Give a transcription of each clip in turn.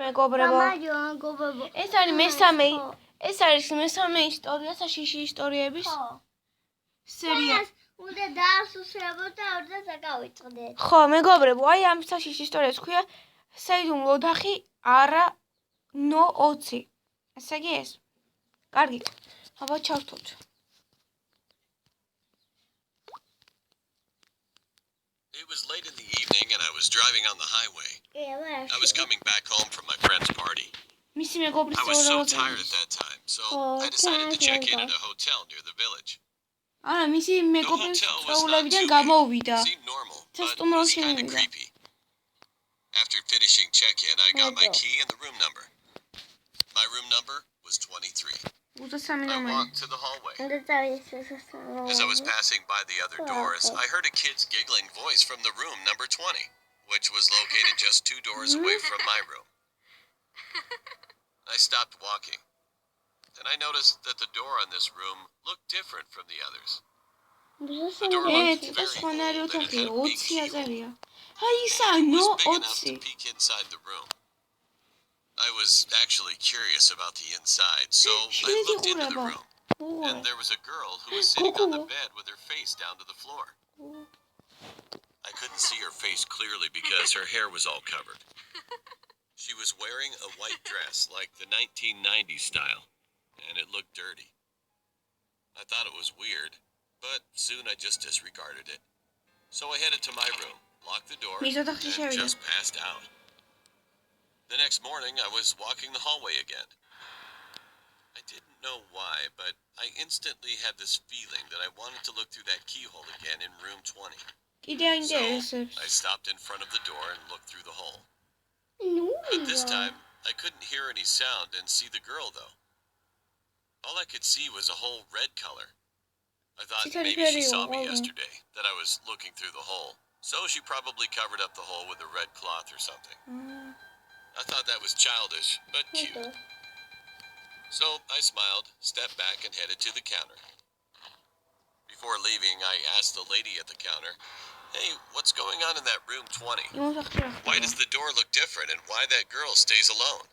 მეგობრებო, სამაჯო მეგობრებო. ეს არის მესამე ისტორია საშიში ისტორიების სერია. უნდა დაასუსრებოთ და ორდა საკავიწყდეთ. ხო, მეგობრებო, აი ამ საშიში ისტორიას ქვია საიდუმლო ოთახი არა ნო 20. ესე იგი ეს. კარგი. აბა ჩავთოთ. It was late in the evening and I was driving on the highway. I was coming back home from my friend's party. მისი მეგობრის I was so წევრად. tired at that time, so I decided to check in at a hotel near the village. არა, მისი The მეგობრის hotel was not წევრებიდან too big. გამოვიდა. It seemed normal, but Just it was emotion kind of in creepy. After finishing check-in, I got my key and the room number. My room number was 23. 23 I ნომერი. walked to the hallway. უნდა წავისვეს. As I was passing by the other doors, I heard a kid's giggling voice from the room number 20, which was located just 2 doors away from my room. I stopped walking, and I noticed that the door on this room looked different from the others. The door looked ეს very სხვანაირი old and it ოთახია, had a big 20 keyhole. აზარია. აი ისა, It ნო was big enough to 20. peek inside the room. I was actually curious about the inside, so I looked into the room. And there was a girl who was sitting on the bed with her face down to the floor. I couldn't see her face clearly because her hair was all covered. She was wearing a white dress like the 1990s style, and it looked dirty. I thought it was weird, but soon I just disregarded it. So I headed to my room, locked the door, and just passed out. The next morning, I was walking the hallway again. I didn't know why, but I instantly had this feeling that I wanted to look through that keyhole again in room 20. კიდე აინტერესებს. I stopped in front of the door and looked through the hole. But this time, I couldn't hear any sound and see the girl, though. All I could see was a whole red color. I thought maybe she saw me yesterday, that I was looking through the hole. So she probably covered up the hole with a red cloth or something. I thought that was childish, but cute. So I smiled, stepped back, and headed to the counter. Before leaving, I asked the lady at the counter, "Hey, what's going on in that room 20? Why does the door look different and why that girl stays alone?"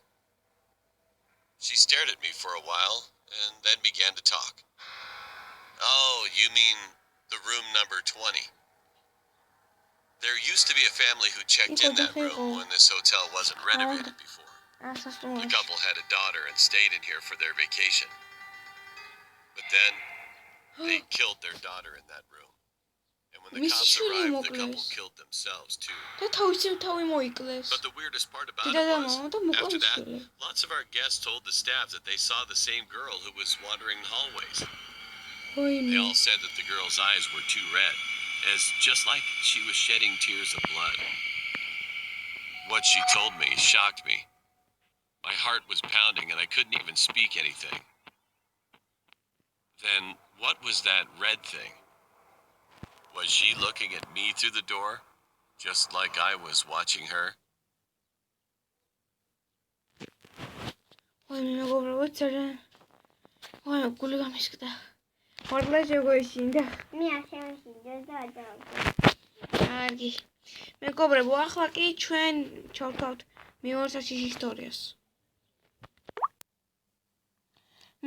She stared at me for a while and then began to talk. "Oh, you mean the room number 20. There used to be a family who checked in that room when this hotel wasn't renovated before. The couple had a daughter and stayed in here for their vacation. But then, they killed their daughter in that room. And when the cops arrived, the couple killed themselves too. და თავი მოიკლეს. But the weirdest part about it was, after that, lots of our guests told the staff that they saw the same girl who was wandering the hallways. They all said that the girl's eyes were too red, as just like she was shedding tears of blood. What she told me shocked me. My heart was pounding and I couldn't even speak anything. Then, what was that red thing? Was she looking at me through the door, just like I was watching her? Ой, მეგობრებო, ძალიან. ой, გული გამისკდა. მართლა შეგოიშინდა. მე არ შემიშინდა და აჯავ. კარგი. მეგობრებო, ახლა კი ჩვენ ჩავთავთ მეორე საშიში ისტორიას.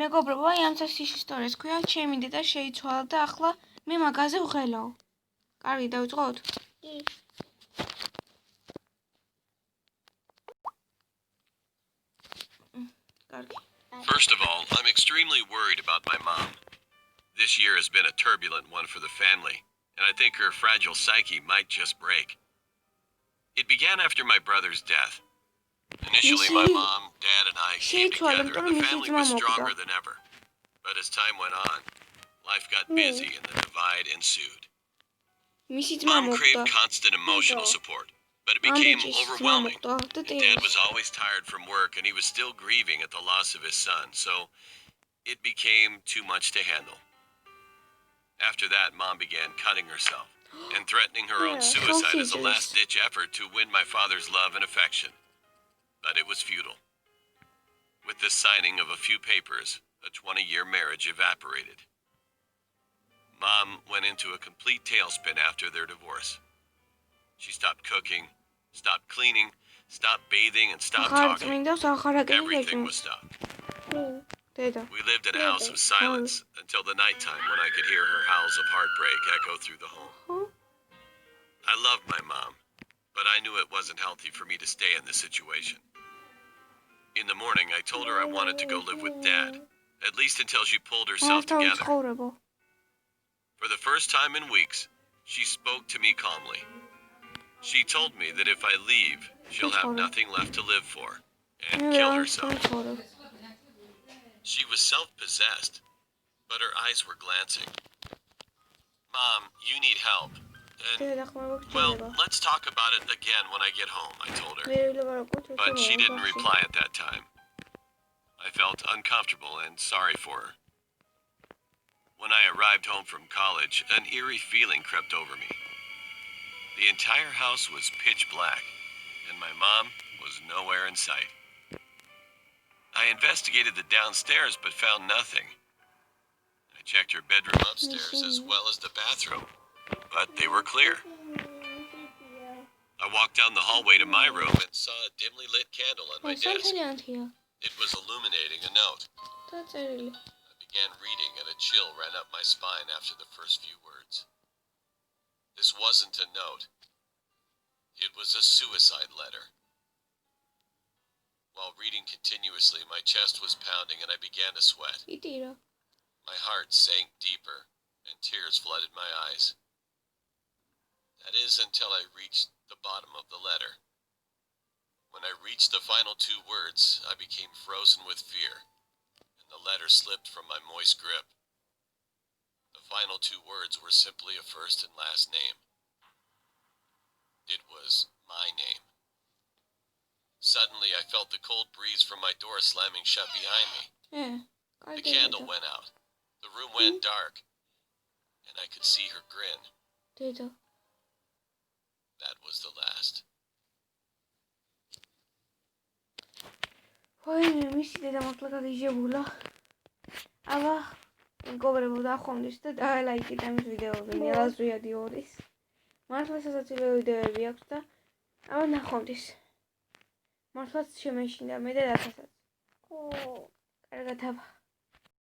მეგობრებო, აი ამ საშიში ისტორიას ქვია ჩემი დედა შეიცვალა და ახლა მე მაგაზე ვღელავ. კარგი, დავიწყოთ? კი. კარგი. First of all, I'm extremely worried about my mom. This year has been a turbulent one for the family, and I think her fragile psyche might just break. It began after my brother's death. Initially, my mom, dad, and I came together, and the family was stronger than ever. But as time went on, life got busy and the divide ensued. Mom craved constant emotional support, but it became overwhelming. Dad was always tired from work, and he was still grieving at the loss of his son, so it became too much to handle. After that, Mom began cutting herself and threatening her own suicide as a last-ditch effort to win my father's love and affection. But it was futile. With the signing of a few papers, a 20-year marriage evaporated. Mom went into a complete tailspin after their divorce. She stopped cooking, stopped cleaning, stopped bathing, and stopped ახარ talking. წმინდავს ახარ აკეთებს Everything was stopped. დედა We lived in a house of silence until the nighttime when I could hear her howls of heartbreak echo through the home. I loved my mom, but I knew it wasn't healthy for me to stay in this situation. In the morning, I told her I wanted to go live with Dad, at least until she pulled herself together. For the first time in weeks, she spoke to me calmly. She told me that if I leave, she'll have nothing left to live for and kill herself. She was self-possessed, but her eyes were glancing. Mom, you need help. And, well, let's talk about it again when I get home, I told her. But she didn't reply at that time. I felt uncomfortable and sorry for her. When I arrived home from college, an eerie feeling crept over me. The entire house was pitch black, and my mom was nowhere in sight. I investigated the downstairs but found nothing. I checked her bedroom upstairs as well as the bathroom, but they were clear. I walked down the hallway to my room and saw a dimly lit candle on my desk. It was illuminating a note. I began reading and a chill ran up my spine after the first few words. This wasn't a note. It was a suicide letter. While reading continuously, my chest was pounding and I began to sweat. My heart sank deeper and tears flooded my eyes. That is until I reached the bottom of the letter. When I reached the final two words, I became frozen with fear, and the letter slipped from my moist grip. The final two words were simply a first and last name. It was my name. Suddenly, I felt the cold breeze from my door slamming shut behind me. The candle went out. The room went dark, and I could see her grin. That was the last. ვაიმე, მისი დედა მართლა გაგიჟებულა. აბა, მეგობრებო, დახონდით და დაალაიქეთ ამის ვიდეოები, ნელაზვიადი ორის. მართლა სასაცილო ვიდეოები აქვს და აბა ნახონდით. მართლაც შემეშინდა მე და დათასაც. კარგად აბა.